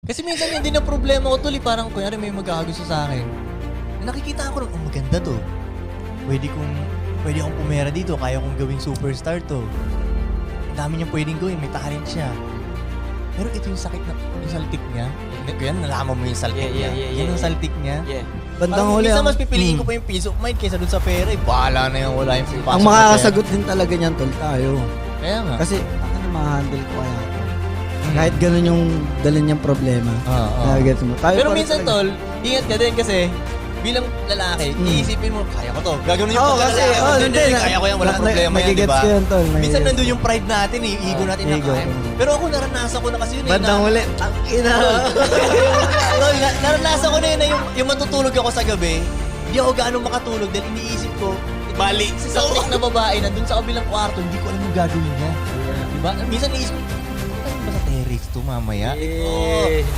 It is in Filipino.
Kasi minsan yun din ang problema ko tol, parang kunyari may magkakagusto sa akin. Nakikita ko rin, oh maganda to. Pwede akong pumera dito, kaya kong gawing superstar to. Ang dami niyang pwedeng gawin, may talent siya. Pero ito yung sakit na, yung saltik niya. Yan, nalaman mo yung saltik niya. Yan yung saltik niya. Yeah. Bandang Parang huli, minsan mas pipiliin ko pa yung peace of mind kaysa dun sa pera. Bahala na yung wala yung pasok ang makakasagot din talaga niyan, tol, tayo. Kaya nga. Kasi, ma-handle ko kaya ako. Kahit ganun yung dalhin niyang problema. Gets mo. Tayo Pero pa rin minsan talaga. tol, ingat ka din kasi bilang lalaki, iisipin mo, kaya ko to. Gagawin yung kasi, pagkalalaki. hindi, Kaya ko yan, walang problema yan, di nagigets ba? ko yan, tol. Minsan nagigets nandun ko. yung pride natin, yung ego natin na Ego. kaya. Pero ako naranasan ko na kasi yun eh. Bandang huli, ang ina. Tol, naranasan ko na yun na yung matutulog ako sa gabi, hindi ako gaano makatulog dahil iniisip ko, bali, si saltik na babae nandun sa kabilang kwarto, hindi ko alam yung gagawin niya. Diba? Minsan iniisip ko, ano ba sa terrace to mamaya? Eh.